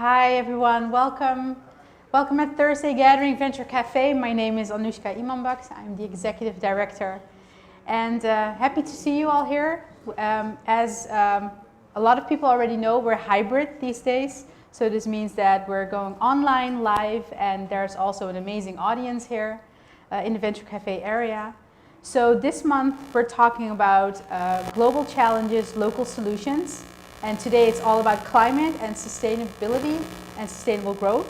Hi everyone, welcome. Welcome at Thursday Gathering Venture Café. My name is Anushka Imanbaks. I'm the Executive Director and happy to see you all here. As a lot of people already know, we're hybrid these days. So this means that we're going online, live, and there's also an amazing audience here in the Venture Café area. So this month we're talking about global challenges, local solutions. And today it's all about climate and sustainability and sustainable growth.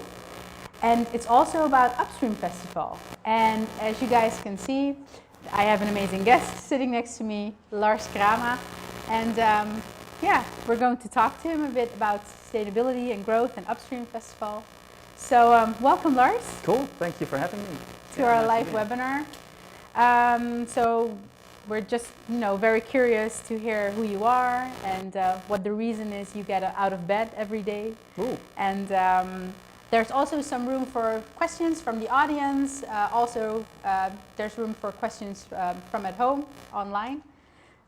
And it's also about Upstream Festival. And as you guys can see, I have an amazing guest sitting next to me, Lars Crama. And yeah, we're going to talk to him a bit about sustainability and growth and Upstream Festival. So welcome, Lars. Cool, thank you for having me. To our live webinar. So we're just, very curious to hear who you are and what the reason is you get out of bed every day. Ooh. And there's also some room for questions from the audience. There's room for questions from at home, online.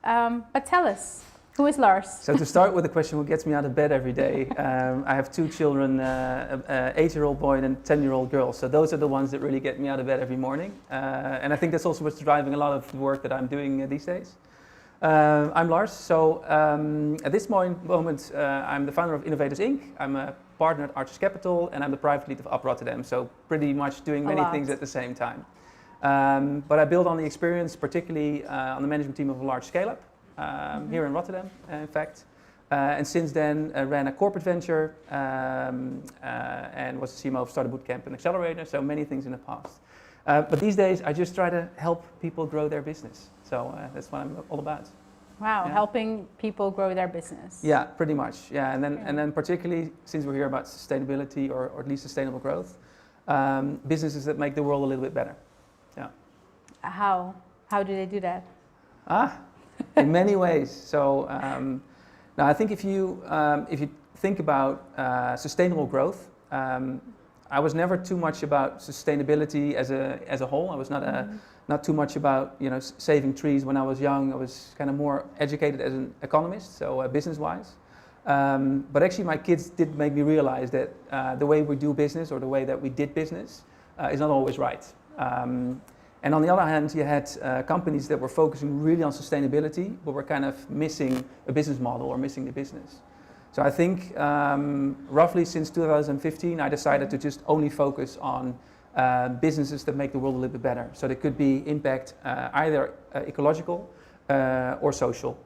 But tell us, who is Lars? So to start with the question, what gets me out of bed every day? I have two children, an 8-year-old boy and a 10-year-old girl. So those are the ones that really get me out of bed every morning. And I think that's also what's driving a lot of the work that I'm doing these days. I'm Lars. So at this moment, I'm the founder of Innovators Inc. I'm a partner at Arches Capital, and I'm the private lead of Up Rotterdam. So pretty much doing many things at the same time. But I build on the experience, particularly on the management team of a large scale-up. Here in Rotterdam, in fact. And since then, ran a corporate venture and was the CMO of Startup Bootcamp and Accelerator, so many things in the past. But these days, I just try to help people grow their business. So that's what I'm all about. Wow, yeah. Helping people grow their business. Yeah, pretty much. Yeah, and then particularly since we're here about sustainability or at least sustainable growth, businesses that make the world a little bit better. Yeah. How do they do that? In many ways. So now I think if you think about sustainable growth, I was never too much about sustainability as a whole. I was not too much about saving trees when I was young. I was kind of more educated as an economist, so business-wise. But actually, my kids did make me realize that the way we do business or the way that we did business is not always right. And on the other hand, you had companies that were focusing really on sustainability, but were kind of missing a business model or missing the business. So I think roughly since 2015, I decided to just only focus on businesses that make the world a little bit better. So there could be impact either ecological or social,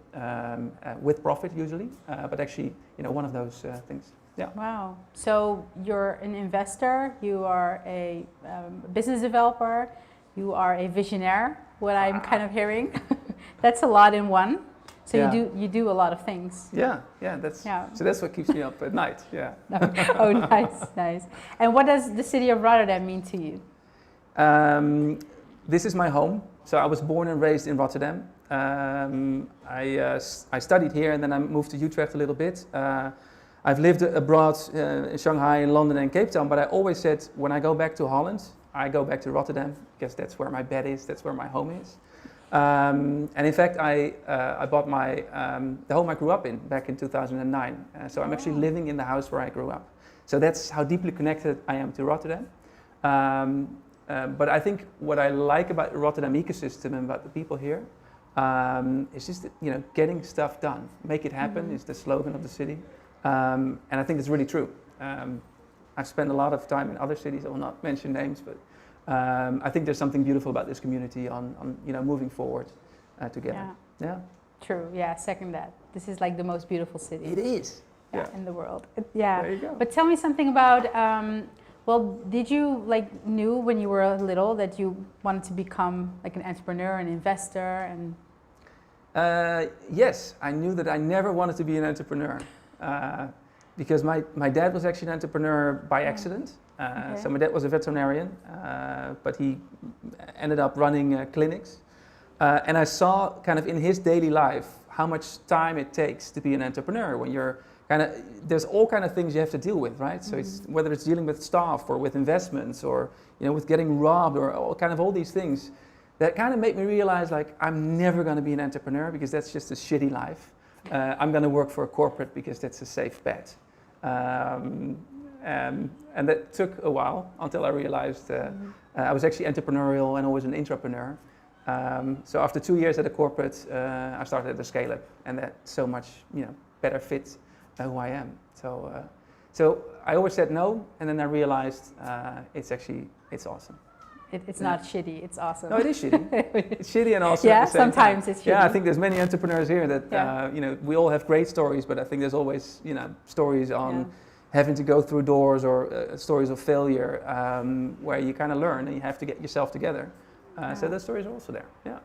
with profit usually, but actually, one of those things. Yeah. Wow. So you're an investor, you are a business developer, you are a visionaire, what I'm kind of hearing. That's a lot in one. So yeah. you do a lot of things. Yeah. So that's what keeps me up at night. Yeah. Oh, nice. And what does the city of Rotterdam mean to you? This is my home. So I was born and raised in Rotterdam. I studied here and then I moved to Utrecht a little bit. I've lived abroad in Shanghai, in London and Cape Town, but I always said when I go back to Holland, I go back to Rotterdam because that's where my bed is, that's where my home is. And in fact, I bought the home I grew up in back in 2009. So I'm actually living in the house where I grew up. So that's how deeply connected I am to Rotterdam. But I think what I like about the Rotterdam ecosystem and about the people here is just getting stuff done. Make it happen is the slogan of the city. And I think it's really true. I've spent a lot of time in other cities. I will not mention names, but I think there's something beautiful about this community on moving forward together. Yeah. True. Yeah. Second that. This is like the most beautiful city. It is. Yeah. In the world. Yeah. There you go. But tell me something about. Did you knew when you were little that you wanted to become like an entrepreneur, an investor, and? Yes, I knew that I never wanted to be an entrepreneur. Because my dad was actually an entrepreneur by accident. Okay. So my dad was a veterinarian, but he ended up running clinics. And I saw kind of in his daily life how much time it takes to be an entrepreneur when you're there's all kind of things you have to deal with, right? So it's whether it's dealing with staff or with investments or with getting robbed or all these things that kind of made me realize I'm never going to be an entrepreneur because that's just a shitty life. I'm going to work for a corporate because that's a safe bet. And that took a while until I realized I was actually entrepreneurial and always an intrapreneur. So after 2 years at a corporate, I started at a scale-up, and that so much better fit who I am. So I always said no, and then I realized it's awesome. It's not shitty, it's awesome. No, it is shitty. It's shitty and awesome yeah, at the same sometimes time. it's shitty. Yeah, I think there's many entrepreneurs here that we all have great stories, but I think there's always stories on having to go through doors or stories of failure where you kind of learn and you have to get yourself together. So those stories are also there. Yeah.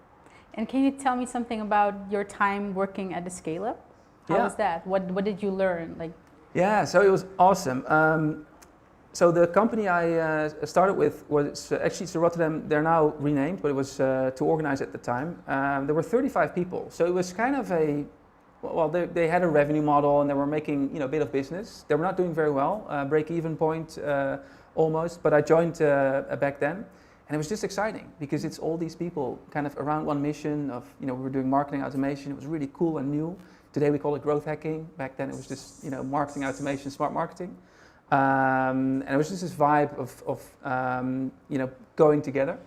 And can you tell me something about your time working at the scale-up? How was that? What did you learn? Yeah, so it was awesome. So the company I started with was actually Rotterdam. They're now renamed, but it was to organize at the time. There were 35 people, so it was kind of they had a revenue model and they were making a bit of business. They were not doing very well, break-even point almost. But I joined back then, and it was just exciting because it's all these people kind of around one mission of we were doing marketing automation. It was really cool and new. Today we call it growth hacking. Back then it was just marketing automation, smart marketing. And it was just this vibe of going together.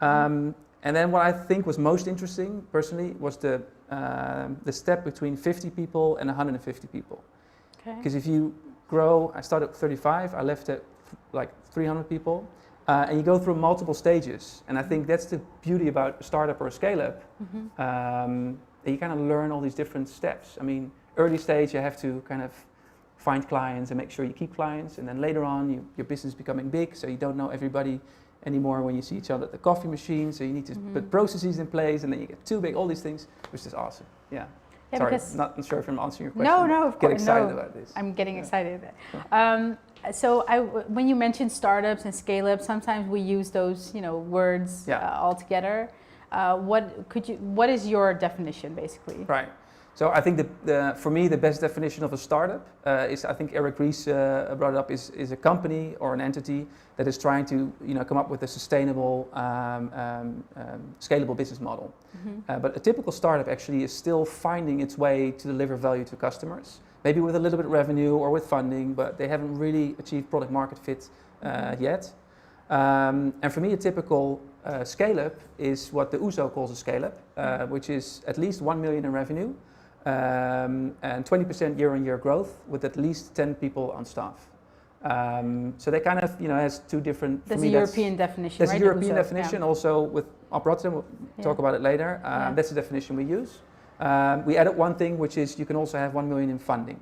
And then what I think was most interesting personally was the step between 50 people and 150 people. Because if you grow, I started at 35, I left at like 300 people, and you go through multiple stages. And I think that's the beauty about a startup or a scale-up. You kind of learn all these different steps. I mean, early stage you have to kind of find clients and make sure you keep clients, and then later on your business is becoming big, so you don't know everybody anymore when you see each other at the coffee machine, so you need to put processes in place, and then you get too big, all these things, which is awesome. Yeah. Sorry, not sure if I'm answering your question. No, of course. Get excited about this. I'm getting excited. So when you mentioned startups and scale-ups, sometimes we use those words all together. What is your definition basically? Right. So I think for me the best definition of a startup is, I think Eric Ries brought it up, is a company or an entity that is trying to come up with a sustainable, scalable business model. But a typical startup actually is still finding its way to deliver value to customers, maybe with a little bit of revenue or with funding, but they haven't really achieved product market fit yet. And for me a typical scale-up is what the USO calls a scale-up, which is at least 1 million in revenue. And 20% year-on-year growth with at least 10 people on staff. So they kind of, has two different. That's the European definition, right? That's the European definition. Also with Rotterdam, we'll talk about it later. That's the definition we use. We added one thing, which is you can also have 1 million in funding.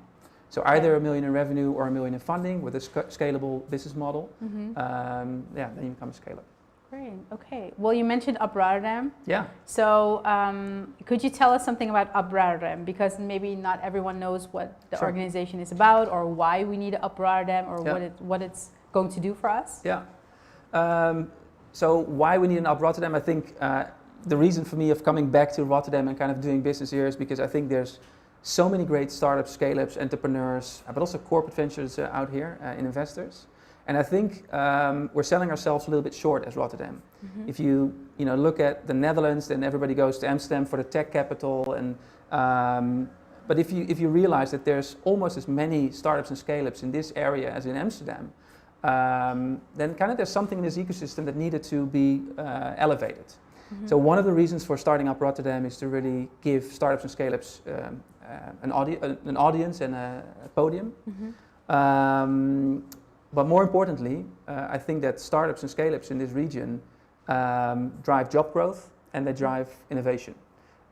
So either 1 million in revenue or 1 million in funding with a scalable business model. Then you become a scale-up. Great. Okay. Well, you mentioned Rotterdam. Yeah. So could you tell us something about Rotterdam? Because maybe not everyone knows what the organization is about, or why we need Rotterdam, or what it's going to do for us. Yeah. So why we need an Rotterdam? I think the reason for me of coming back to Rotterdam and kind of doing business here is because I think there's so many great startups, scale-ups, entrepreneurs, but also corporate ventures out here and investors. And I think we're selling ourselves a little bit short as Rotterdam. If you look at the Netherlands, then everybody goes to Amsterdam for the tech capital. And but if you realize that there's almost as many startups and scale-ups in this area as in Amsterdam, then kind of there's something in this ecosystem that needed to be elevated. So one of the reasons for starting up Rotterdam is to really give startups and scale-ups an audience and a podium. But more importantly, I think that startups and scale-ups in this region drive job growth and they drive innovation.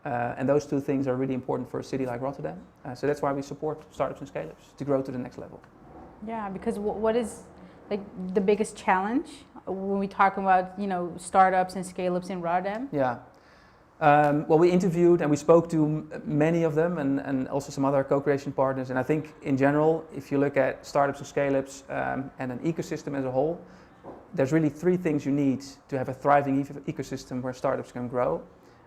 And those two things are really important for a city like Rotterdam. So that's why we support startups and scale-ups to grow to the next level. Yeah, because what is like the biggest challenge when we talk about startups and scale-ups in Rotterdam? Yeah. Well, we interviewed and we spoke to many of them and also some other co-creation partners. And I think in general, if you look at startups and scale-ups and an ecosystem as a whole, there's really three things you need to have a thriving ecosystem where startups can grow.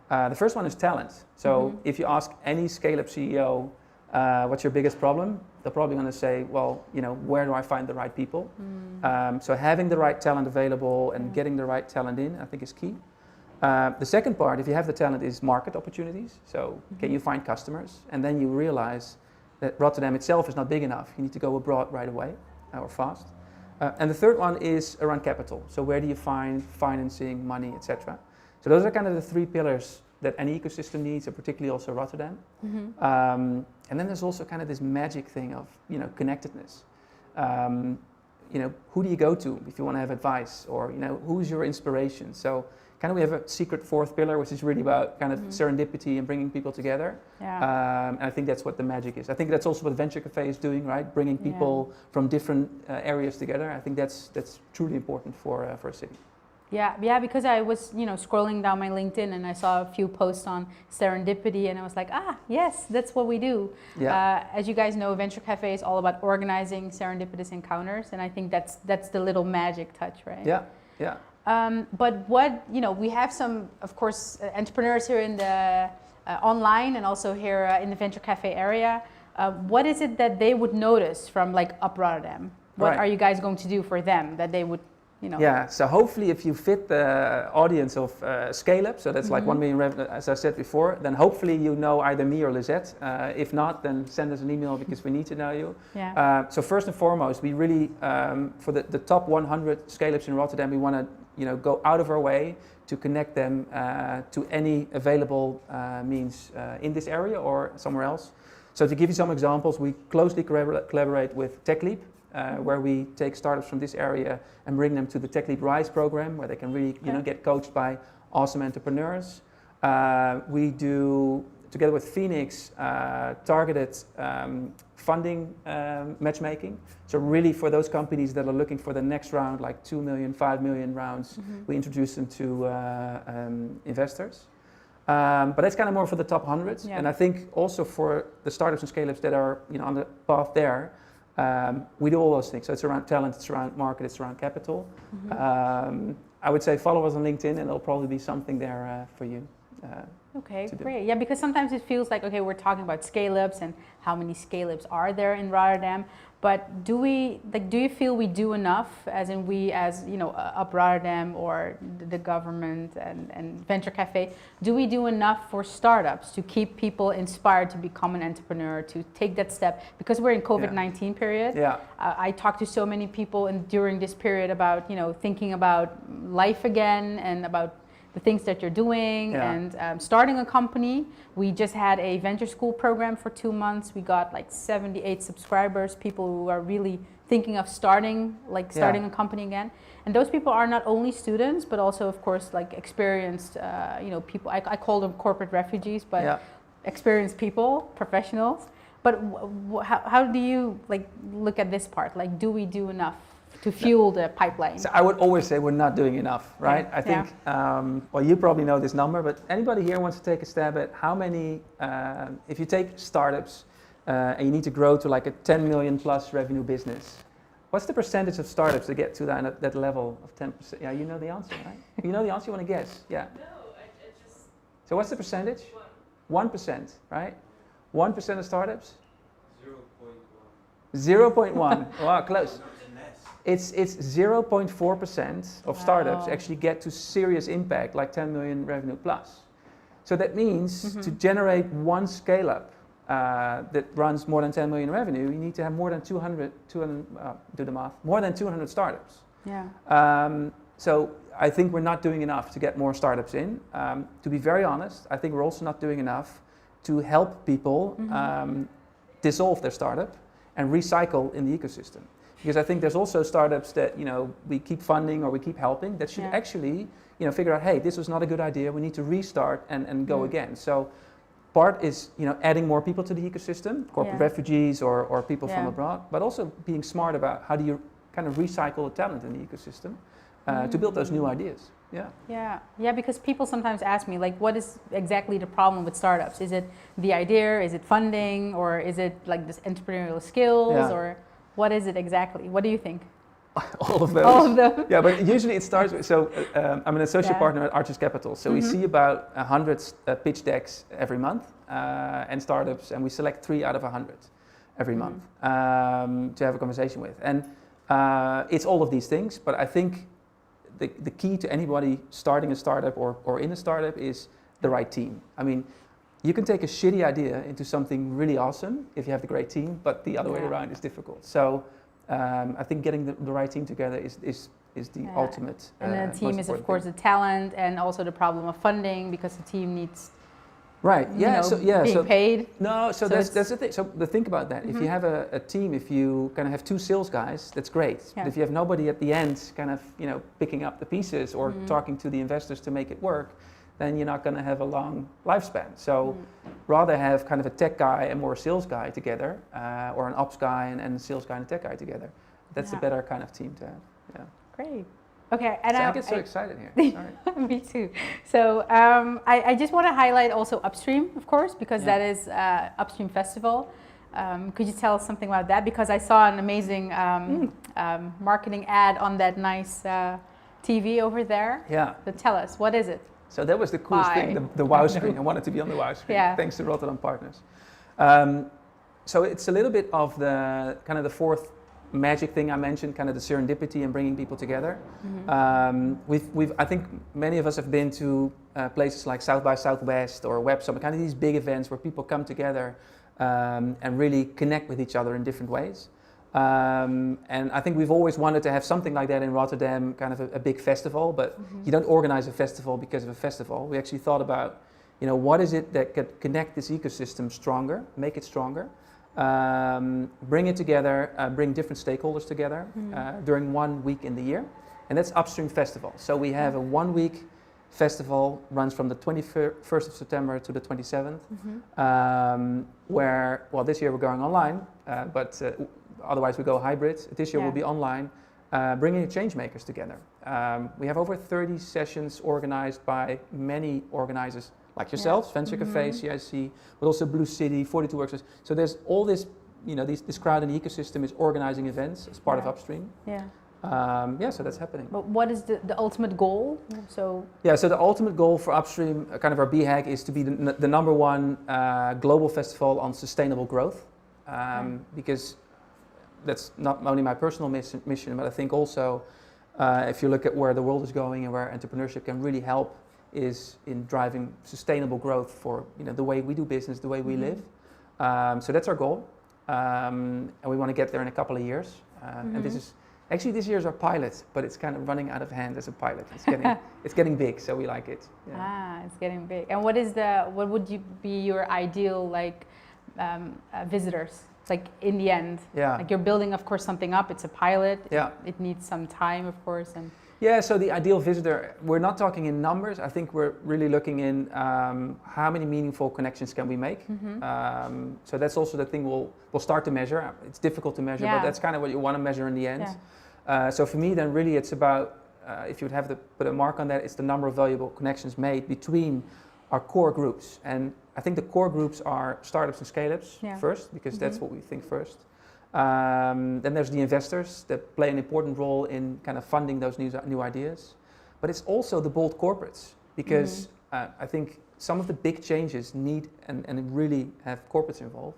The first one is talent. So if you ask any scale-up CEO, what's your biggest problem? They're probably going to say, well, where do I find the right people? So having the right talent available and getting the right talent in, I think is key. The second part, if you have the talent, is market opportunities. So can you find customers? And then you realize that Rotterdam itself is not big enough. You need to go abroad right away. or fast. And the third one is around capital. So where do you find financing, money, etc. So those are kind of the three pillars that any ecosystem needs, and particularly also Rotterdam. And then there's also kind of this magic thing of connectedness. Who do you go to if you want to have advice, or who's your inspiration? So kind of we have a secret fourth pillar, which is really about kind of serendipity and bringing people together. And I think that's what the magic is. I think that's also what Venture Café is doing, right? Bringing people from different areas together. I think that's truly important for a city. Yeah, because I was, scrolling down my LinkedIn and I saw a few posts on serendipity, and I was like, yes, that's what we do. Yeah. As you guys know, Venture Café is all about organizing serendipitous encounters, and I think that's the little magic touch, right? Yeah. But what, we have some, of course, entrepreneurs here in the online and also here in the Venture Café area. What is it that they would notice from like Up Rotterdam? What are you guys going to do for them that they would, Yeah, so hopefully if you fit the audience of scale-up, so that's like 1 million revenue, as I said before, then hopefully you know either me or Lisette. If not, then send us an email because we need to know you. Yeah. So first and foremost, we really, for the top 100 scale-ups in Rotterdam, we want to go out of our way to connect them to any available means in this area or somewhere else. So to give you some examples, we closely collaborate with TechLeap, where we take startups from this area and bring them to the TechLeap Rise program, where they can really get coached by awesome entrepreneurs. We do, together with Phoenix, targeted funding matchmaking. So really for those companies that are looking for the next round, like 2 million, 5 million rounds, we introduce them to investors. But that's kind of more for the top 100. Yeah. And I think also for the startups and scale-ups that are on the path there, we do all those things. So it's around talent, it's around market, it's around capital. I would say follow us on LinkedIn, and there'll probably be something there for you. Okay, great. Yeah, because sometimes it feels like, okay, we're talking about scale-ups and how many scale-ups are there in Rotterdam, but do you feel we do enough, as in we as, Up Rotterdam or the government and Venture Café, do we do enough for startups to keep people inspired to become an entrepreneur, to take that step? Because we're in COVID-19 period. Yeah. I talked to so many people during this period about, thinking about life again and about the things that you're doing and starting a company. We just had a venture school program for 2 months. We got like 78 subscribers, people who are really thinking of starting a company again. And those people are not only students, but also, of course, like experienced, people. I call them corporate refugees, but experienced people, professionals. But how do you look at this part? Like, do we do enough to fuel the pipeline? So I would always say we're not doing enough, right? I think, well, you probably know this number, but anybody here wants to take a stab at how many, if you take startups and you need to grow to like a 10 million plus revenue business, what's the percentage of startups that get to that level of 10%? Yeah, you know the answer, right? You know the answer, you want to guess? Yeah. No, I just... So what's the percentage? 1%, right? 1% of startups? 0.1. 0.1, wow, close. It's 0.4% of startups actually get to serious impact, like 10 million revenue plus. So that means to generate one scale-up that runs more than 10 million revenue, you need to have more than 200 do the math, more than 200 startups. Yeah. So I think we're not doing enough to get more startups in. To be very honest, I think we're also not doing enough to help people dissolve their startup and recycle in the ecosystem. Because I think there's also startups that we keep funding or we keep helping that should actually figure out, hey, this was not a good idea. We need to restart and go again. So part is adding more people to the ecosystem, corporate refugees or people from abroad, but also being smart about how do you kind of recycle the talent in the ecosystem to build those new ideas. Yeah, because people sometimes ask me, like, what is exactly the problem with startups? Is it the idea? Is it funding? Or is it like this entrepreneurial skills? Or what is it exactly? What do you think? All of those. All of them. Yeah, but usually it starts with, so I'm an associate partner at Arches Capital. So we see about 100 pitch decks every month and startups, and we select 3 out of 100 every month to have a conversation with. And it's all of these things, but I think the key to anybody starting a startup or in a startup is the right team. I mean, you can take a shitty idea into something really awesome if you have the great team, but the other way around is difficult. So I think getting the right team together is the ultimate. And then the team is of course the talent and also the problem of funding, because the team needs being paid. No, so that's the thing. So think about that. If you have a team, if you kind of have 2 sales guys, that's great. Yeah. But if you have nobody at the end kind of picking up the pieces or talking to the investors to make it work, then you're not going to have a long lifespan. So rather have kind of a tech guy and more sales guy together, or an ops guy and a sales guy and a tech guy together. That's a better kind of team to have. Yeah. Great. Okay, and I get so excited here. Sorry. Me too. So I just want to highlight also Upstream, of course, because that is Upstream Festival. Could you tell us something about that? Because I saw an amazing marketing ad on that nice TV over there. Yeah. So tell us, what is it? So that was the coolest thing, the wow screen. I wanted to be on the wow screen, thanks to Rotterdam Partners. So it's a little bit of the kind of the fourth magic thing I mentioned, kind of the serendipity and bringing people together. I think many of us have been to places like South by Southwest or Web Summit, kind of these big events where people come together and really connect with each other in different ways. And I think we've always wanted to have something like that in Rotterdam, kind of a big festival, but you don't organize a festival because of a festival. We actually thought about, what is it that could connect this ecosystem stronger, make it stronger, bring it together, bring different stakeholders together during 1 week in the year. And that's Upstream Festival. So we have a 1-week festival, runs from the 21st of September to the 27th, where, well, this year we're going online, but otherwise we go hybrid. This year we'll be online, bringing change makers together. We have over 30 sessions organized by many organizers like yourselves, Venture Café, CIC, but also Blue City, 42 Workspace. So there's all this, this crowd in the ecosystem is organizing events as part of Upstream. So that's happening. But what is the ultimate goal? So the ultimate goal for Upstream, kind of our BHAG, is to be the number one global festival on sustainable growth, because that's not only my personal mission, but I think also if you look at where the world is going and where entrepreneurship can really help, is in driving sustainable growth for the way we do business, the way we live. So that's our goal, and we want to get there in a couple of years. And this year is our pilot, but it's kind of running out of hand as a pilot. It's getting big, so we like it. Yeah. It's getting big. And what would be your ideal visitors? Like in the end, like you're building, of course, something up. It's a pilot. It needs some time, of course, and. Yeah, so the ideal visitor, we're not talking in numbers. I think we're really looking in how many meaningful connections can we make. So that's also the thing we'll start to measure. It's difficult to measure, but that's kind of what you want to measure in the end. So for me, then really it's about, if you would have to put a mark on that, it's the number of valuable connections made between our core groups. And I think the core groups are startups and scale-ups first, because that's what we think first. Then there's the investors that play an important role in kind of funding those new ideas. But it's also the bold corporates, because I think some of the big changes need and really have corporates involved.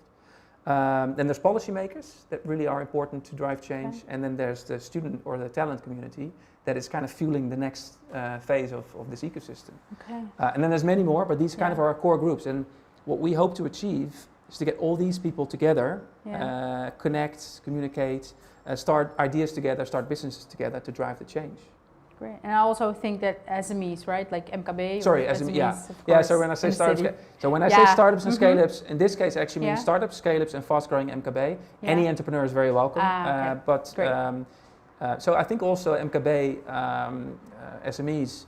Then there's policymakers that really are important to drive change. And then there's the student or the talent community that is kind of fueling the next phase of this ecosystem. And then there's many more, but these kind of are our core groups. And what we hope to achieve is to get all these people together, connect, communicate, start ideas together, start businesses together to drive the change. Great. And I also think that SMEs, right, like MKB. Sorry, SMEs, so when I say startups, say startups and scale-ups, in this case, actually means startups, scale-ups, and fast-growing MKB. Any entrepreneur is very welcome. So I think also MKB SMEs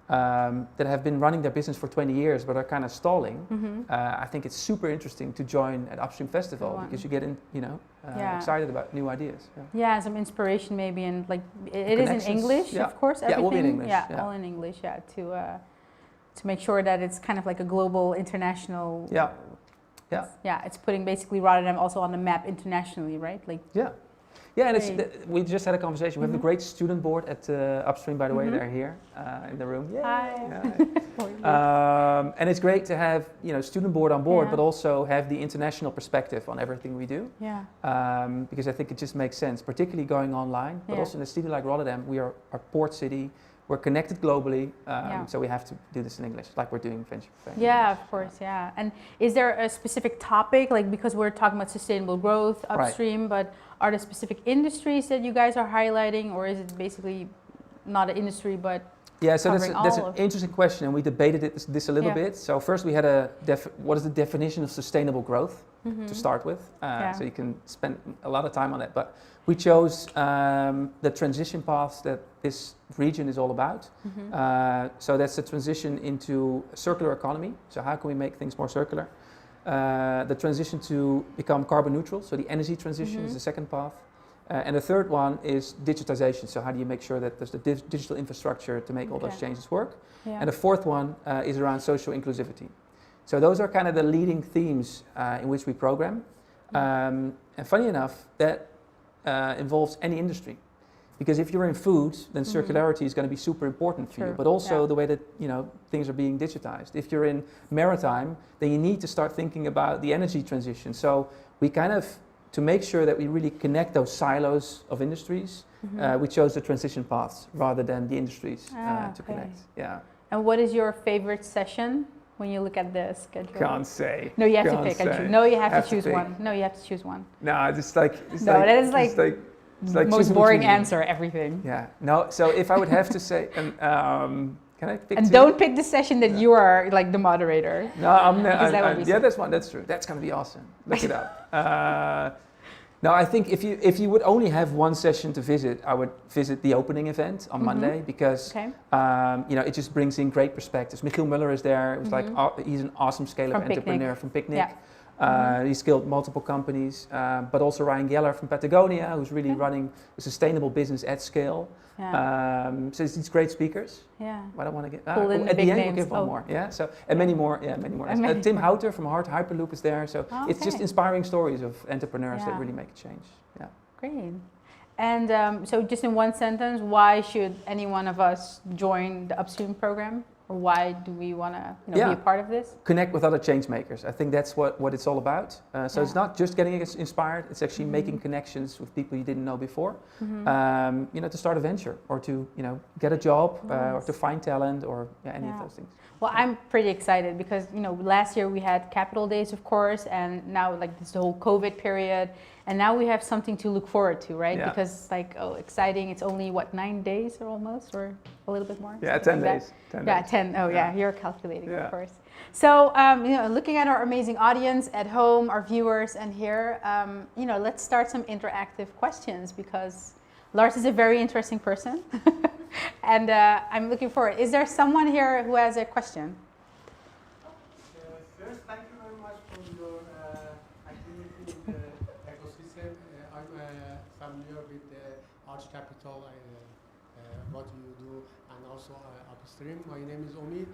that have been running their business for 20 years but are kind of stalling, I think it's super interesting to join at Upstream Festival because you get excited about new ideas. Some inspiration maybe, and like it is in English, of course. Everything. Yeah, it will be in English. All in English. To make sure that it's kind of like a global, international. It's putting basically Rotterdam also on the map internationally, right? And we just had a conversation. We have the great student board at Upstream, by the way. They're here in the room. Hi. And it's great to have student board on board, but also have the international perspective on everything we do. Because I think it just makes sense, particularly going online, but also in a city like Rotterdam. We are a port city. We're connected globally, so we have to do this in English, like we're doing Venture Cafe. Yeah, of course, yeah. And is there a specific topic, like because we're talking about sustainable growth upstream, but are there specific industries that you guys are highlighting, or is it basically not an industry, but yeah, so that's an interesting question, and we debated this a little bit. So first we had what is the definition of sustainable growth to start with? So you can spend a lot of time on it, but we chose the transition paths that this region is all about. So that's the transition into a circular economy. So how can we make things more circular? The transition to become carbon neutral, so the energy transition is the second path. And the third one is digitization. So how do you make sure that there's the digital infrastructure to make all those changes work? Yeah. And the fourth one is around social inclusivity. So those are kind of the leading themes in which we program. And funny enough, that involves any industry. Because if you're in food, then circularity is going to be super important for you, but also the way that things are being digitized. If you're in maritime, then you need to start thinking about the energy transition. So we kind of, to make sure that we really connect those silos of industries, we chose the transition paths rather than the industries to connect. Yeah. And what is your favorite session when you look at the schedule? Can't say. No, you have to pick. No, you have to choose one. No, you have to choose one. No, it's like most boring answer. Everything. Yeah. No. So if I would have to say, can I pick? And don't pick the session that you are like the moderator. No, yeah, that's one. That's true. That's gonna be awesome. Look it up. No, I think if you would only have one session to visit, I would visit the opening event on Monday because it just brings in great perspectives. Michiel Muller is there. It was he's an awesome scale-up entrepreneur from Picnic. Yeah. He's scaled multiple companies, but also Ryan Geller from Patagonia, who's really running a sustainable business at scale. Yeah. So it's these great speakers. Yeah. I don't want to get at the end we'll give one more. Yeah. So and many more. Yeah, many more. Tim Houter from Hyperloop is there. So it's just inspiring stories of entrepreneurs that really make a change. Yeah. Great. And so just in one sentence, why should any one of us join the Upstream program? Or why do we want to be a part of this? Connect with other change makers. I think that's what it's all about. So it's not just getting inspired, it's actually making connections with people you didn't know before. To start a venture or to get a job or to find talent or any of those things. Well, I'm pretty excited because last year we had Capital Days, of course, and now like this whole COVID period. And now we have something to look forward to, right? Yeah. Because exciting. It's only 9 days or almost, or a little bit more? Yeah, 10 days. 10 days. 10. Oh yeah, you're calculating, of course. So, looking at our amazing audience at home, our viewers, and here, let's start some interactive questions because Lars is a very interesting person. And I'm looking forward. Is there someone here who has a question? First, thank you very much for your activity in the ecosystem. I'm familiar with the Arch Capital, what you do, and also Upstream. My name is Omid,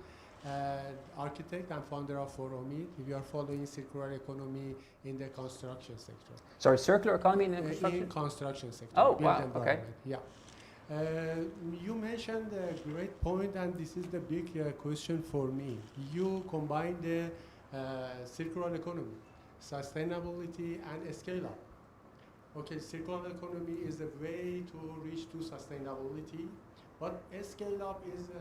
architect and founder of For Omid. We are following circular economy in the construction sector. Sorry, circular economy in the construction? In construction sector. Oh, wow, okay. Yeah. You mentioned a great point, and this is the big question for me. You combine the circular economy, sustainability, and scale-up. Okay, circular economy is a way to reach to sustainability, but scale-up is a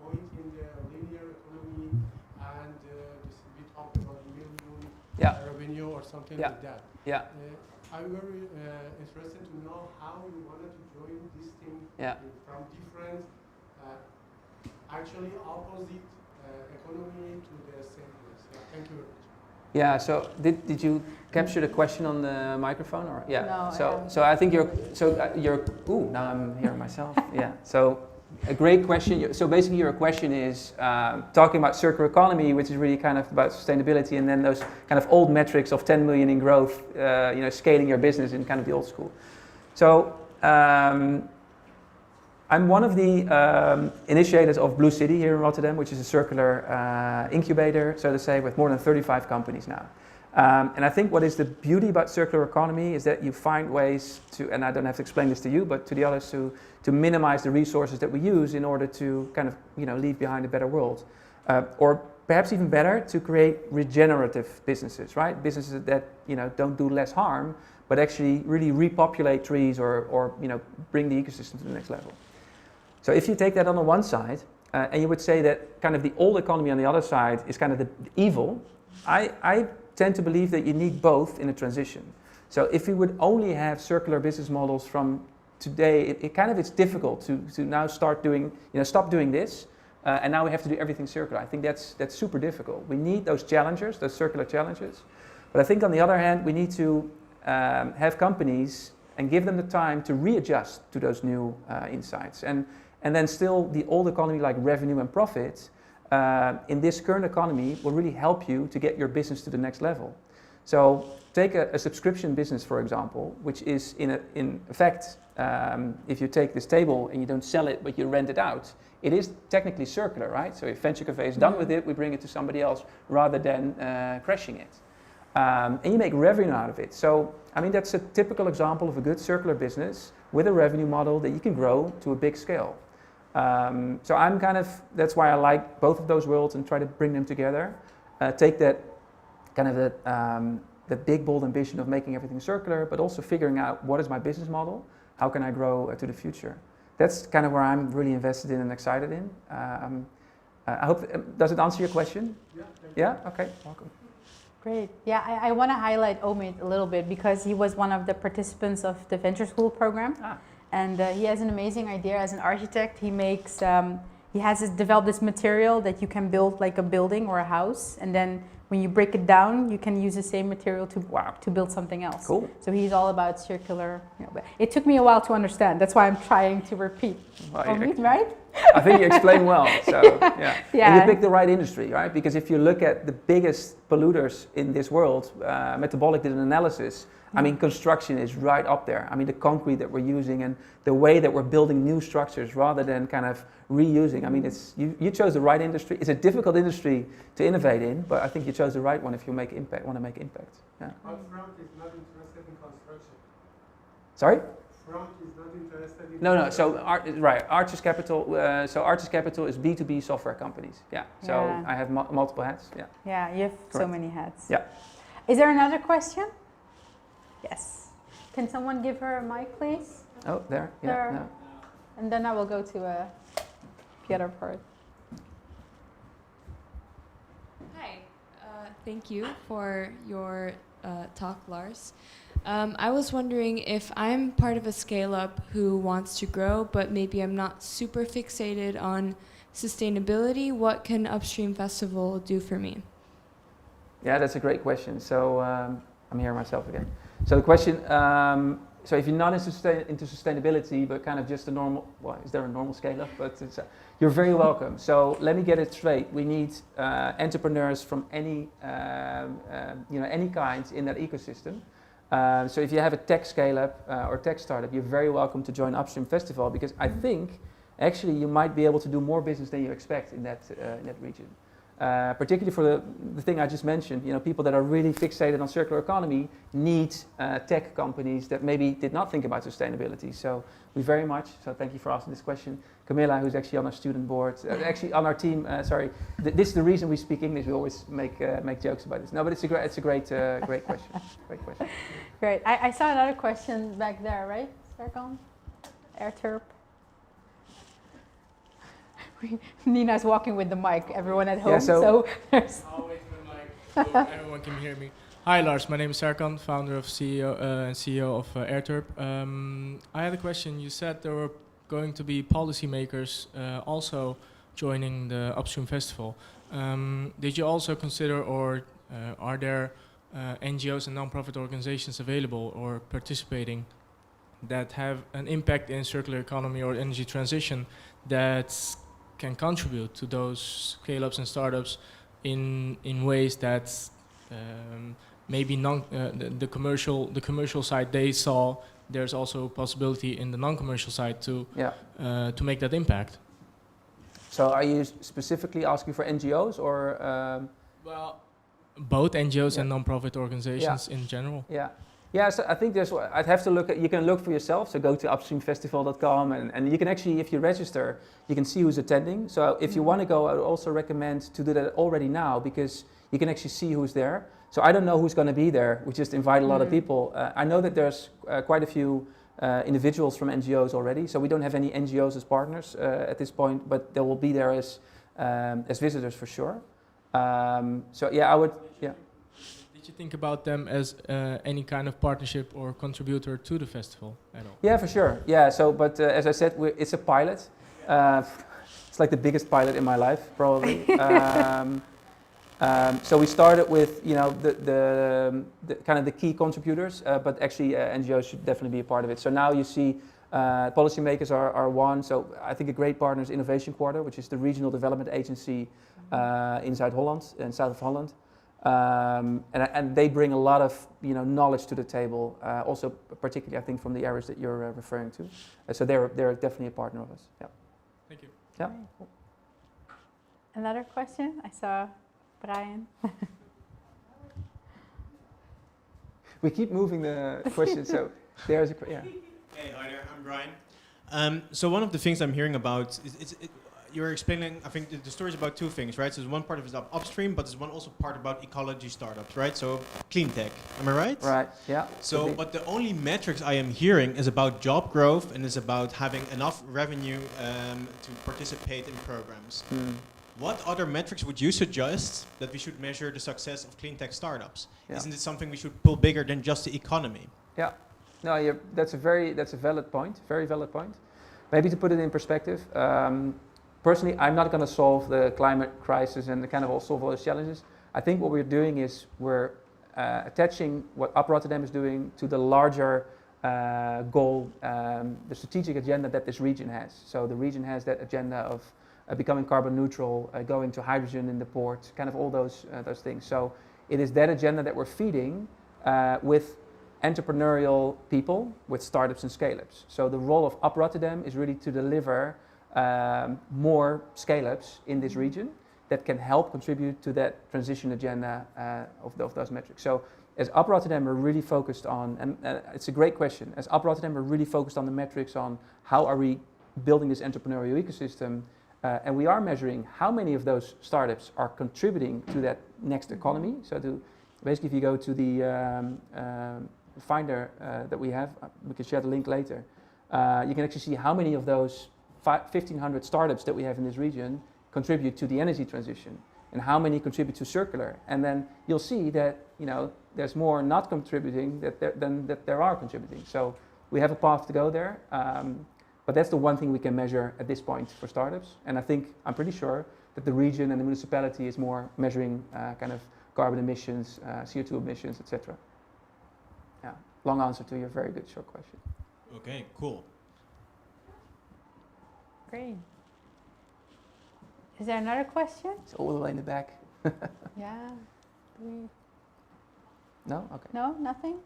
point in the linear economy, and we talk about million revenue or something like that. Yeah. I'm very interested to know how you wanted to join this thing from different, actually opposite economy to the same place. Thank you very much. Yeah. So did you capture the question on the microphone or No. So I think you're. Now I'm hearing myself. Yeah. So. A great question. So basically your question is talking about circular economy, which is really kind of about sustainability, and then those kind of old metrics of 10 million in growth, scaling your business in kind of the old school. So I'm one of the initiators of Blue City here in Rotterdam, which is a circular incubator, so to say, with more than 35 companies now. And I think what is the beauty about circular economy is that you find ways to, and I don't have to explain this to you, but to the others, to minimize the resources that we use in order to kind of leave behind a better world, or perhaps even better, to create regenerative businesses, right? Businesses that don't do less harm, but actually really repopulate trees or bring the ecosystem to the next level. So if you take that on the one side, and you would say that kind of the old economy on the other side is kind of the evil, I tend to believe that you need both in a transition. So if we would only have circular business models from today, it's difficult to now start doing, stop doing this, and now we have to do everything circular. I think that's super difficult. We need those challengers, those circular challenges. But I think on the other hand, we need to have companies and give them the time to readjust to those new insights. And then still the old economy like revenue and profit in this current economy will really help you to get your business to the next level. So take a subscription business, for example, which is in effect, if you take this table and you don't sell it but you rent it out, it is technically circular, right? So if Venture Café is done with it, we bring it to somebody else rather than crashing it. And you make revenue out of it. So, I mean, that's a typical example of a good circular business with a revenue model that you can grow to a big scale. So that's why I like both of those worlds and try to bring them together. Take that kind of the big, bold ambition of making everything circular, but also figuring out what is my business model, how can I grow to the future. That's kind of where I'm really invested in and excited in. I hope, does it answer your question? Yeah. Yeah? Okay, welcome. Great. Yeah, I want to highlight Omid a little bit because he was one of the participants of the Venture School program. And he has an amazing idea as an architect. He has developed this material that you can build like a building or a house, and then when you break it down, you can use the same material to build something else. Cool. So he's all about circular. But it took me a while to understand. That's why I'm trying to repeat. Well, Omid, right? I think you explained well. So yeah. And you picked the right industry, right? Because if you look at the biggest polluters in this world, Metabolic did an analysis. I mean, construction is right up there. I mean, the concrete that we're using and the way that we're building new structures rather than kind of reusing. I mean, you chose the right industry. It's a difficult industry to innovate in, but I think you chose the right one if you want to make impact. Yeah. But Front is not interested in construction. Sorry? Front is not interested in No. So Arches Capital. So Arches Capital is B2B software companies. Yeah. So I have multiple hats. Yeah. Yeah, you have so Correct. many hats. Yeah. Is there another question? Yes. Can someone give her a mic, please? Oh, there. Yeah. There. No. And then I will go to the other part. Hi. Thank you for your talk, Lars. I was wondering if I'm part of a scale-up who wants to grow, but maybe I'm not super fixated on sustainability, what can Upstream Festival do for me? Yeah, that's a great question. So I'm here myself again. So the question, so if you're not into sustainability, but kind of just a normal, well, is there a normal scale up? But you're very welcome. So let me get it straight. We need entrepreneurs from any kind in that ecosystem. So if you have a tech scale up or tech startup, you're very welcome to join Upstream Festival because I think actually you might be able to do more business than you expect in that region. Particularly for the thing I just mentioned, people that are really fixated on circular economy need tech companies that maybe did not think about sustainability. So thank you for asking this question. Camilla, who's actually on our student board, actually on our team, this is the reason we speak English. We always make jokes about this. No, but it's a great question. Great question. Great. I saw another question back there, right, Serkan? AirTurp. Nina's walking with the mic, everyone at home, so there's... I'll wait for the mic so everyone can hear me. Hi Lars, my name is Serkan, founder and CEO of AirTurp. I had a question. You said there were going to be policymakers also joining the Upstream Festival. Did you also consider, or are there NGOs and non-profit organizations available or participating that have an impact in circular economy or energy transition that can contribute to those scale-ups and startups in ways that maybe the commercial side they saw, there's also a possibility in the non-commercial side to make that impact. So are you specifically asking for NGOs or? Well, both NGOs and non-profit organizations in general. Yeah, so I think I'd have to look at, you can look for yourself, so go to upstreamfestival.com and you can actually, if you register, you can see who's attending. So if you want to go, I would also recommend to do that already now because you can actually see who's there. So I don't know who's going to be there, we just invite a lot of people. I know that there's quite a few individuals from NGOs already. So we don't have any NGOs as partners at this point, but they will be there as visitors for sure. So yeah, I would, yeah. Did you think about them as any kind of partnership or contributor to the festival at all? Yeah, for sure. Yeah, so, but as I said, it's a pilot. It's like the biggest pilot in my life, probably. So we started with, you know, the kind of the key contributors, but actually NGOs should definitely be a part of it. So now you see policymakers are one. So I think a great partner is Innovation Quarter, which is the regional development agency in Zuid-Holland, in south of Holland. And they bring a lot of, you know, knowledge to the table, also particularly I think from the areas that you're referring to. So they're definitely a partner of us. Yeah. Thank you. Yeah. Another question? I saw Brian. We keep moving the question, so there's a yeah. Hey, hi there, I'm Brian. So one of the things I'm hearing about is you're explaining, I think the story is about two things, right? So there's one part of it is upstream, but there's one also part about ecology startups, right? So clean tech, am I right? Right, yeah. So, but the only metrics I am hearing is about job growth and is about having enough revenue to participate in programs. What other metrics would you suggest that we should measure the success of clean tech startups? Yeah. Isn't it something we should pull bigger than just the economy? Yeah, no, that's a valid point, very valid point. Maybe to put it in perspective, personally, I'm not going to solve the climate crisis and solve all those challenges. I think what we're doing is we're attaching what Up Rotterdam is doing to the larger goal, the strategic agenda that this region has. So the region has that agenda of becoming carbon neutral, going to hydrogen in the port, kind of all those things. So it is that agenda that we're feeding with entrepreneurial people, with startups and scale-ups. So the role of Up Rotterdam is really to deliver more scale-ups in this region that can help contribute to that transition agenda of those metrics. So as Up Rotterdam, we're really focused on, and it's a great question, as Up Rotterdam, we're really focused on the metrics on how are we building this entrepreneurial ecosystem, and we are measuring how many of those startups are contributing to that next economy. So to basically, if you go to the Finder that we have, we can share the link later, you can actually see how many of those 1,500 startups that we have in this region contribute to the energy transition and how many contribute to circular. And then you'll see that, you know, there's more not contributing than that there are contributing. So we have a path to go there. But that's the one thing we can measure at this point for startups. And I'm pretty sure that the region and the municipality is more measuring kind of carbon emissions, CO2 emissions, etc. Yeah, long answer to your very good short question. Okay, cool. Great. Is there another question? It's all the way in the back. Yeah. No? Okay. No, nothing?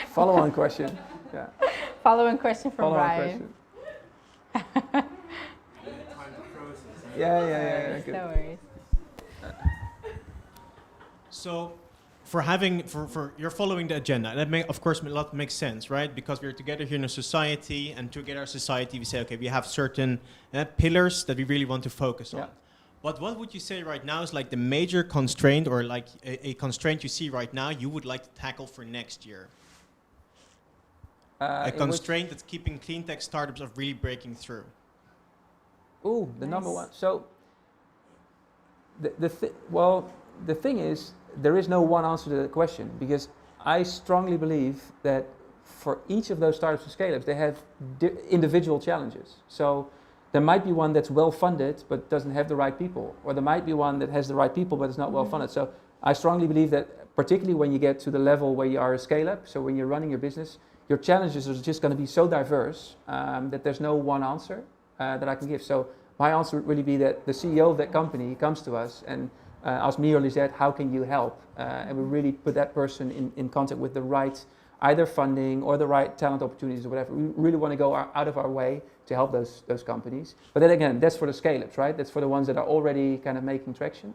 Follow-on question. Yeah. Following question from Follow-on Brian. question. Yeah. Good. No worries. So, for you're following the agenda, and that of course makes sense, right? Because we're together here in a society, and to get our society, we say, okay, we have certain pillars that we really want to focus on. But what would you say right now is like the major constraint, or like a constraint you see right now you would like to tackle for next year? A constraint that's keeping clean tech startups of really breaking through. Ooh, the Nice. number one. So, the thing is, there is no one answer to the question, because I strongly believe that for each of those startups and scale-ups, they have individual challenges. So there might be one that's well-funded but doesn't have the right people, or there might be one that has the right people but is not well-funded. So I strongly believe that particularly when you get to the level where you are a scale-up, so when you're running your business, your challenges are just going to be so diverse that there's no one answer that I can give. So my answer would really be that the CEO of that company comes to us and asks me or Lisette, how can you help? And we really put that person in contact with the right either funding or the right talent opportunities or whatever. We really want to go out of our way to help those companies. But then again, that's for the scale-ups, right? That's for the ones that are already kind of making traction.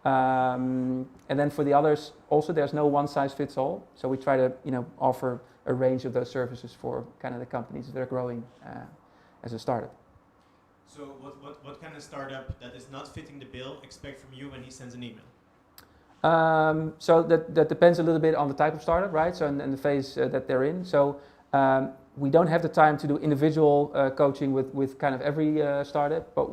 And then for the others, also there's no one size fits all. So we try to offer a range of those services for kind of the companies that are growing as a startup. So what kind of startup that is not fitting the bill expect from you when he sends an email? So that depends a little bit on the type of startup, right? So and the phase that they're in. So we don't have the time to do individual coaching with kind of every startup, but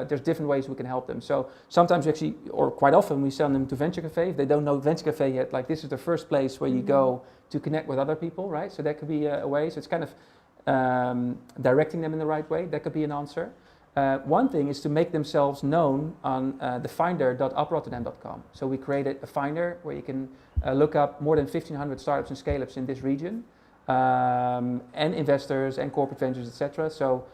there's different ways we can help them. So sometimes we actually, or quite often, we send them to Venture Café. If they don't know Venture Café yet, like this is the first place where you go to connect with other people, right? So that could be a way. So it's kind of directing them in the right way. That could be an answer. One thing is to make themselves known on thefinder.uprotterdam.com. So we created a finder where you can look up more than 1,500 startups and scale-ups in this region, and investors and corporate ventures, etc. So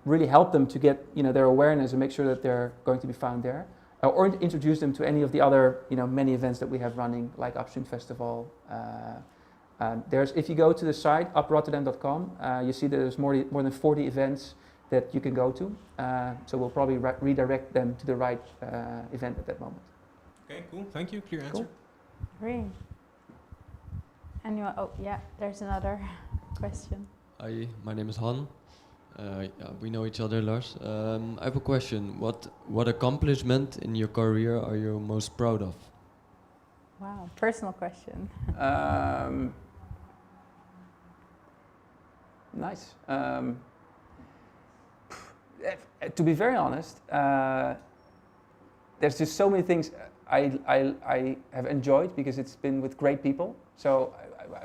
really help them to get their awareness and make sure that they're going to be found there, or introduce them to any of the other many events that we have running, like Upstream Festival. If you go to the site uprotterdam.com, you see that there's more than 40 events that you can go to. So we'll probably redirect them to the right event at that moment. Okay, cool. Thank you. Clear answer. Cool. Great. Anyone? Oh, yeah, there's another question. Hi, my name is Han. We know each other, Lars. I have a question. What accomplishment in your career are you most proud of? Wow, personal question. Nice. To be very honest, there's just so many things I have enjoyed because it's been with great people. So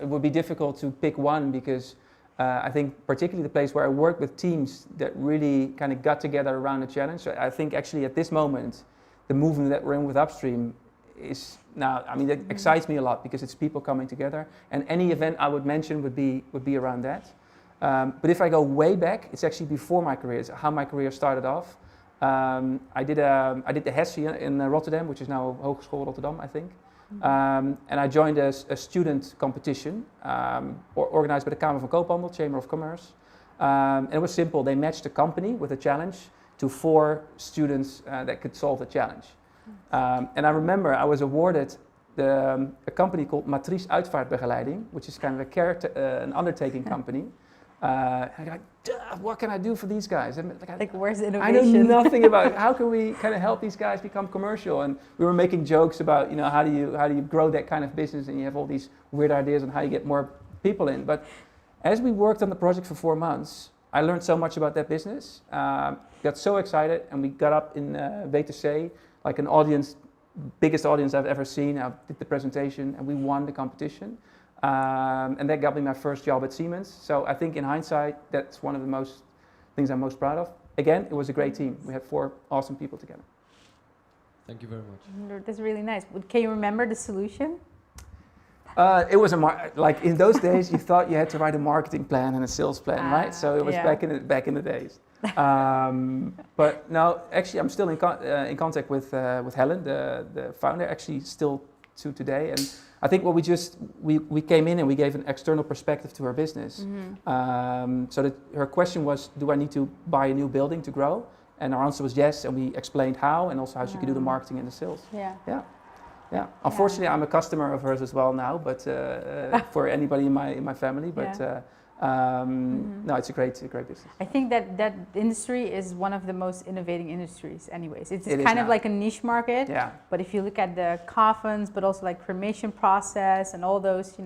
it would be difficult to pick one because I think particularly the place where I work with teams that really kind of got together around a challenge. So I think actually at this moment, the movement that we're in with Upstream is now, I mean, that excites me a lot because it's people coming together. And any event I would mention would be around that. But if I go way back, it's actually before my career. It's how my career started off. I did the HESI in Rotterdam, which is now Hogeschool Rotterdam, I think. And I joined a student competition organized by the Kamer van Koophandel, Chamber of Commerce. And it was simple. They matched a company with a challenge to 4 students that could solve the challenge. And I remember I was awarded a company called Matrice Uitvaartbegeleiding, which is kind of an undertaking company. And I'm like, what can I do for these guys? Like, where's the I know innovation? nothing about how can we kind of help these guys become commercial. And we were making jokes about, how do you grow that kind of business, and you have all these weird ideas on how you get more people in. But as we worked on the project for 4 months, I learned so much about that business. Got so excited, and we got up in WTC, like an audience, biggest audience I've ever seen. I did the presentation, and we won the competition. And that got me my first job at Siemens. So I think in hindsight, that's one of the things I'm most proud of. Again, it was a great team. We had 4 awesome people together. Thank you very much. That's really nice. Can you remember the solution? It was like in those days, you thought you had to write a marketing plan and a sales plan, right? So it was back in the days. But no, actually, I'm still in contact with Helen, the founder, actually still to today. And I think what we came in and we gave an external perspective to her business. So that her question was, do I need to buy a new building to grow? And our answer was yes, and we explained how, and also how she could do the marketing and the sales. Yeah. Unfortunately, I'm a customer of hers as well now, but for anybody in my family. But no, it's a great business. I think that industry is one of the most innovating industries anyways. It's It is kind of now. like a niche market. Yeah. But if you look at the coffins, but also like cremation process and all those,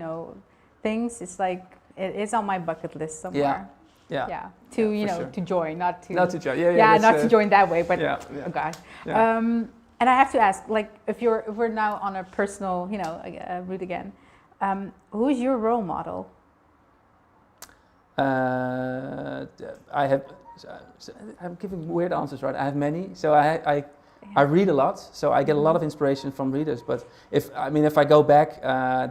things, it's like, it is on my bucket list somewhere. Yeah. To join, not to... Not to join. Not to join that way, but oh gosh. Yeah. And I have to ask, like, if we're now on a personal, route again, who's your role model? I'm giving weird answers, right? I have many. So I read a lot, so I get a lot of inspiration from readers. But if I go back,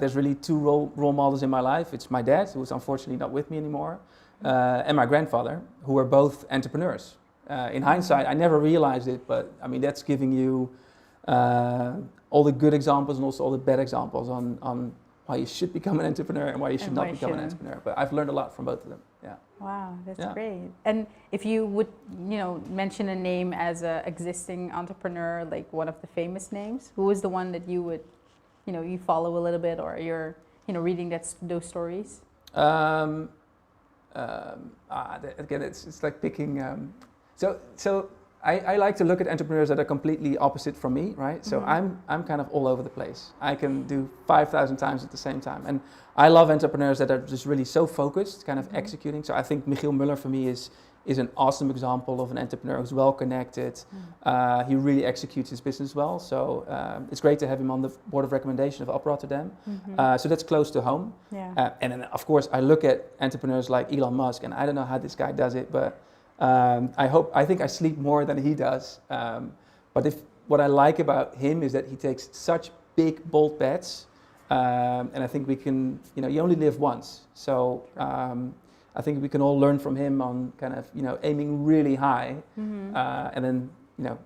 there's really 2 role models in my life. It's my dad, who's unfortunately not with me anymore, and my grandfather, who are both entrepreneurs. In hindsight, I never realized it, but that's giving you all the good examples and also all the bad examples on why you should become an entrepreneur and why you should not become an entrepreneur. But I've learned a lot from both of them. Yeah. Wow, that's great. And if you would, mention a name as an existing entrepreneur, like one of the famous names, who is the one that you would, you follow a little bit, or you're, reading those stories? Again, it's like picking. So I like to look at entrepreneurs that are completely opposite from me, right? So I'm kind of all over the place. I can do 5,000 times at the same time. And I love entrepreneurs that are just really so focused, kind of executing. So I think Michiel Muller for me is an awesome example of an entrepreneur who's well connected. He really executes his business well. So it's great to have him on the board of recommendation of Up Rotterdam. So that's close to home. Yeah. And then of course I look at entrepreneurs like Elon Musk, and I don't know how this guy does it, but I think I sleep more than he does. But what I like about him is that he takes such big, bold bets. And I think we can, you only live once. So I think we can all learn from him on kind of, aiming really high. And then, 9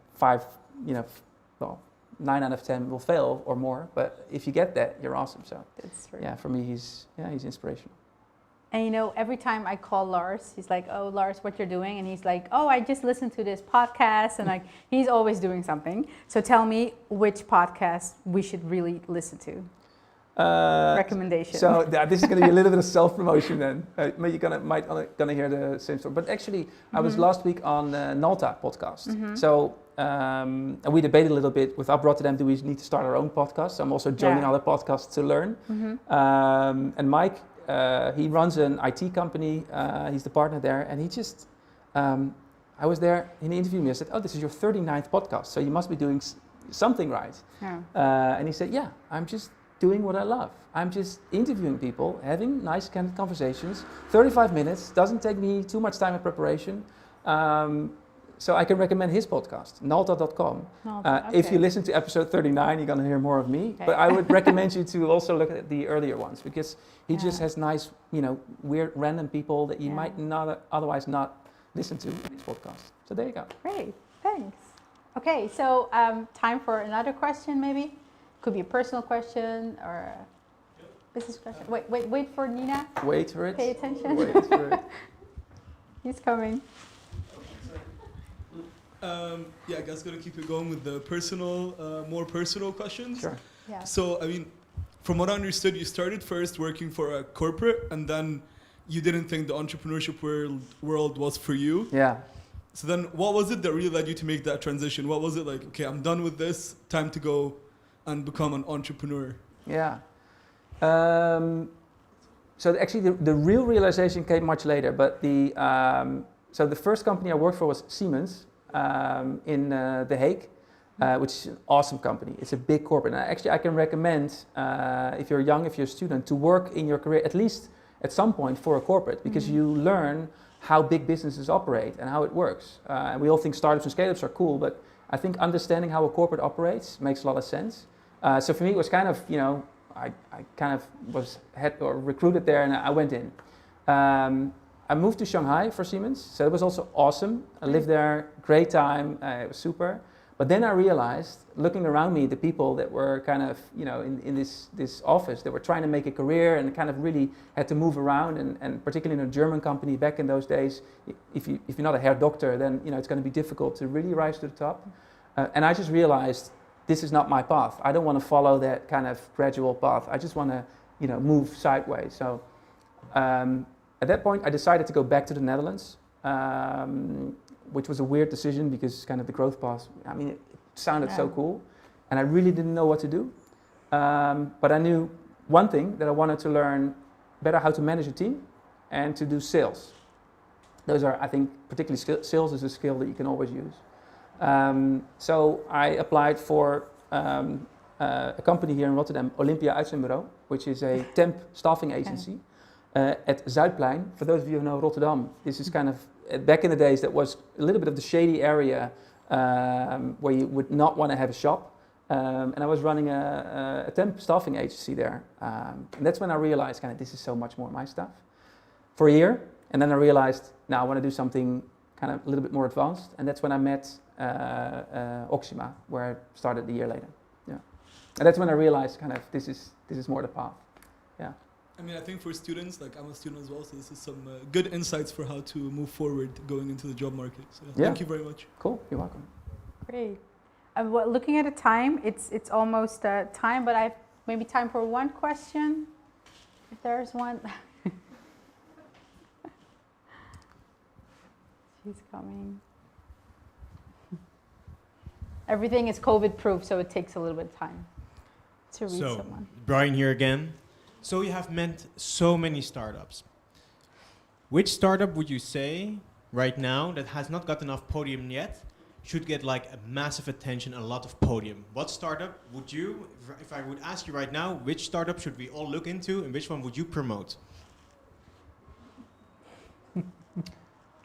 out of 10 will fail or more. But if you get that, you're awesome. So That's true. yeah, for me, he's inspirational. And every time I call Lars, he's like, "Oh, Lars, what you're doing?" And he's like, "Oh, I just listened to this podcast." And he's always doing something. So tell me which podcast we should really listen to. Recommendation. So this is going to be a little bit of self-promotion then. You're might gonna hear the same story. But actually, I was last week on Nalta podcast. So and we debated a little bit with Up Rotterdam. Do we need to start our own podcast? So I'm also joining other podcasts to learn. And Mike, he runs an IT company. He's the partner there, and he just. I was there and he interviewed me. I said, "Oh, this is your 39th podcast, so you must be doing something right." Yeah. And he said, "Yeah, I'm just doing what I love. I'm just interviewing people, having nice candid conversations. 35 minutes, doesn't take me too much time in preparation. So I can recommend his podcast, nalta.com. If you listen to episode 39, you're going to hear more of me. Okay. But I would recommend you to also look at the earlier ones, because he just has nice, weird, random people that you might not otherwise not listen to in his podcast. So there you go. Great, thanks. Okay, so time for another question maybe. Could be a personal question or a business question. Wait for Nina. Wait for it. Pay attention. Wait for it. He's coming. I guess gonna keep it going with the more personal questions. Sure. Yeah. So, from what I understood, you started first working for a corporate, and then you didn't think the entrepreneurship world was for you. Yeah. So then, what was it that really led you to make that transition? What was it like? Okay, I'm done with this. Time to go and become an entrepreneur. Yeah. So actually, the real realization came much later. But so the first company I worked for was Siemens in The Hague, which is an awesome company. It's a big corporate. And actually, I can recommend if you're young, if you're a student, to work in your career at least at some point for a corporate, because you learn how big businesses operate and how it works. And we all think startups and scale-ups are cool, but I think understanding how a corporate operates makes a lot of sense. So for me, it was kind of, I kind of was recruited there, and I went in. I moved to Shanghai for Siemens, so it was also awesome. I lived there, great time, it was super. But then I realized, looking around me, the people that were kind of, in this office, that were trying to make a career and kind of really had to move around, and particularly in a German company back in those days, if you're not a hair doctor, then it's going to be difficult to really rise to the top. And I just realized, this is not my path. I don't want to follow that kind of gradual path. I just want to, move sideways. So at that point, I decided to go back to the Netherlands, which was a weird decision because kind of the growth path, it sounded so cool. And I really didn't know what to do. But I knew one thing, that I wanted to learn better how to manage a team and to do sales. Those are, I think, particularly sales is a skill that you can always use. So I applied for a company here in Rotterdam, Olympia Uitzendbureau, which is a temp staffing agency at Zuidplein. For those of you who know Rotterdam, this is kind of, back in the days, that was a little bit of the shady area where you would not want to have a shop. And I was running a temp staffing agency there. And that's when I realized this is so much more my stuff. For a year, and then I realized, now I want to do something kind of a little bit more advanced. And that's when I met Oxima, where I started a year later. Yeah, and that's when I realized this is more the path. Yeah. I think for students, I'm a student as well, so this is some good insights for how to move forward going into the job market. So thank you very much. Cool, you're welcome. Great. Looking at the time, it's almost time, but I have maybe time for one question, if there's one. She's coming. Everything is COVID-proof, so it takes a little bit of time to reach So, someone. Brian here again. So you have met so many startups. Which startup would you say right now that has not got enough podium yet should get like a massive attention, a lot of podium? What startup would you, if I would ask you right now, which startup should we all look into and which one would you promote?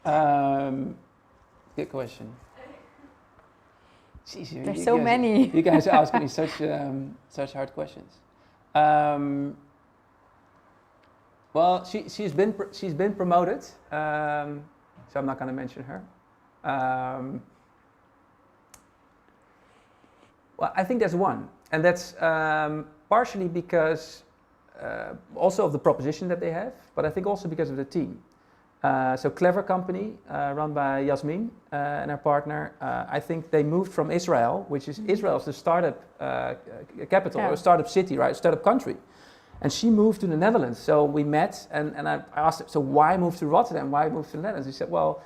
Good question. Jeez, There's you so guys- many. You guys are asking me such hard questions. Well, she's been promoted, so I'm not going to mention her. Well, I think there's one, and that's partially because also of the proposition that they have, but I think also because of the team. So Clever company, run by Yasmin and her partner. I think they moved from Israel, which is Israel's the startup capital, or startup city, right? Startup country. And she moved to the Netherlands. So we met, and I asked her, so why move to Rotterdam? Why move to the Netherlands? He said, well,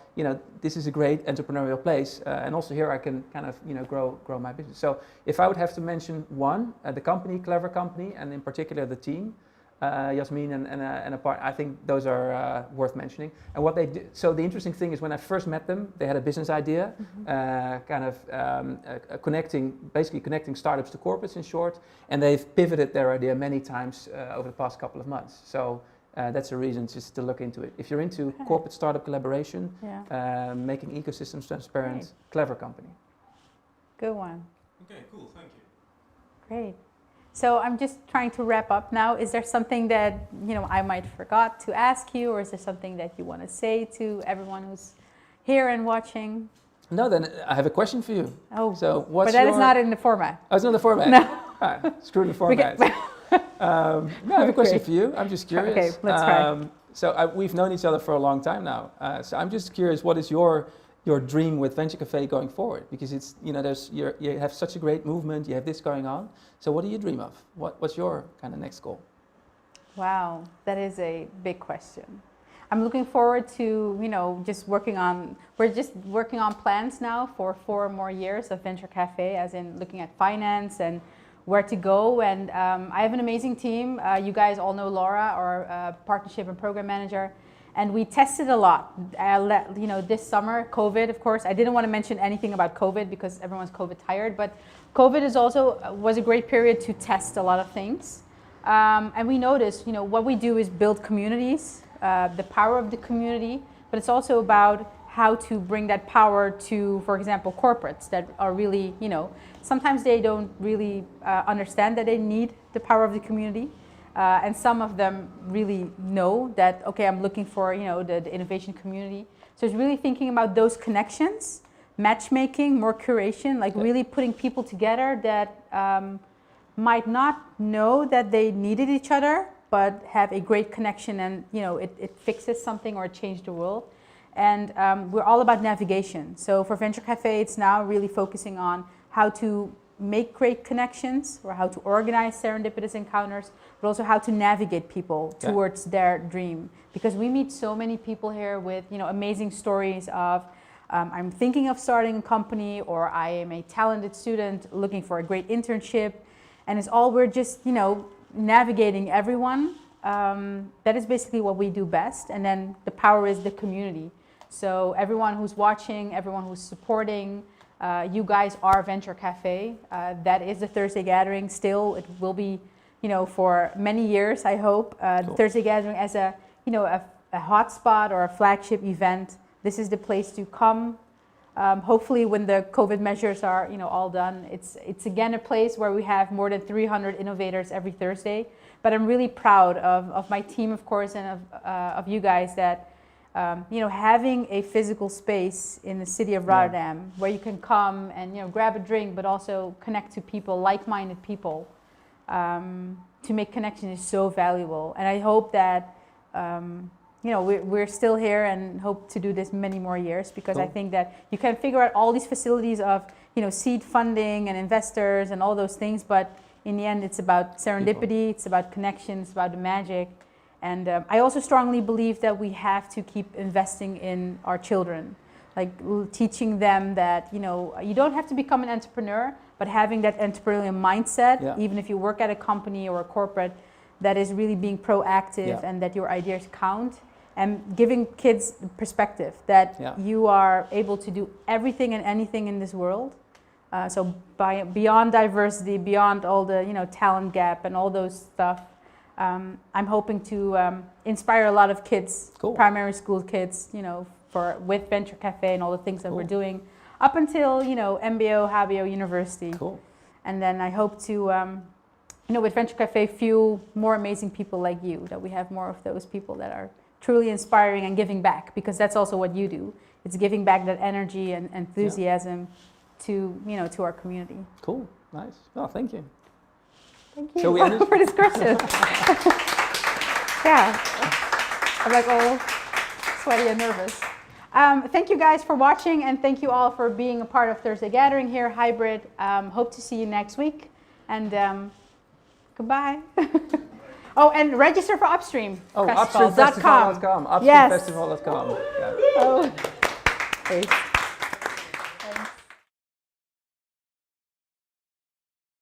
this is a great entrepreneurial place, and also here I can kind of, grow my business. So if I would have to mention one, the company, Clever company, and in particular the team, Yasmin and a part, I think those are worth mentioning. And what they do, so the interesting thing is when I first met them, they had a business idea, basically connecting startups to corporates in short, and they've pivoted their idea many times over the past couple of months. So that's a reason just to look into it. If you're into corporate startup collaboration, making ecosystems transparent, Clever company. Good one. Okay, cool, thank you. Great. So I'm just trying to wrap up now. Is there something that I might forgot to ask you, or is there something that you want to say to everyone who's here and watching? No, then I have a question for you. Oh, so what's but that is not in the format. Oh, it's not the format? No. Screw the format. No, I have a question for you. I'm just curious. Okay, let's try. So we've known each other for a long time now. So I'm just curious, what is your dream with Venture Café going forward? Because it's you have such a great movement, you have this going on. So what do you dream of? What's your kind of next goal? Wow, that is a big question. I'm looking forward to we're just working on plans now for 4 more years of Venture Café, as in looking at finance and where to go. And I have an amazing team. You guys all know Laura, our partnership and program manager. And we tested a lot. This summer, COVID, of course. I didn't want to mention anything about COVID because everyone's COVID tired, but COVID was a great period to test a lot of things. And we noticed, what we do is build communities, the power of the community, but it's also about how to bring that power to, for example, corporates that are really, sometimes they don't really understand that they need the power of the community. And some of them really know that, okay, I'm looking for, the innovation community. So it's really thinking about those connections, matchmaking, more curation, like really putting people together that might not know that they needed each other, but have a great connection and, it fixes something or it changed the world. And we're all about navigation. So for Venture Café, it's now really focusing on how to make great connections, or how to organize serendipitous encounters, but also how to navigate people towards their dream. Because we meet so many people here with amazing stories of I'm thinking of starting a company, or I am a talented student looking for a great internship, and it's all we're just navigating everyone. That is basically what we do best, and then the power is the community. So everyone who's watching, everyone who's supporting, you guys are Venture Café. That is the Thursday gathering still. It will be, for many years, I hope. The Thursday gathering as a hotspot or a flagship event. This is the place to come. Hopefully when the COVID measures are, all done, it's again a place where we have more than 300 innovators every Thursday. But I'm really proud of my team, of course, and of you guys that having a physical space in the city of Rotterdam where you can come and grab a drink, but also connect to people, like-minded people, to make connections is so valuable. And I hope that we're still here and hope to do this many more years, because I think that you can figure out all these facilities of seed funding and investors and all those things, but in the end it's about serendipity, it's about connections, it's about the magic. And I also strongly believe that we have to keep investing in our children. like teaching them that, you know, you don't have to become an entrepreneur, but having that entrepreneurial mindset, Yeah. even if you work at a company or a corporate, that is really being proactive Yeah. and that your ideas count, and giving kids perspective that Yeah. you are able to do everything and anything in this world. So beyond diversity, beyond all the, you know, talent gap and all those stuff, I'm hoping to inspire a lot of kids, Cool. primary school kids, you know, with Venture Café and all the things that we're Cool. doing up until, you know, MBO, HBO, university. Cool. And then I hope to, you know, with Venture Café, fuel more amazing people like you, that we have more of those people that are truly inspiring and giving back, because that's also what you do. It's giving back that energy and enthusiasm to, you know, to our community. Cool. Nice. Oh, thank you. Thank you Shall we end it? for this question. Yeah, I'm like all sweaty and nervous. Thank you guys for watching, and thank you all for being a part of Thursday Gathering here, hybrid. Hope to see you next week, and goodbye. Oh, and register for Upstream. Oh, Festival.com. upstreamfestival.com. Yes. Upstreamfestival.com. Yeah. Oh, thanks.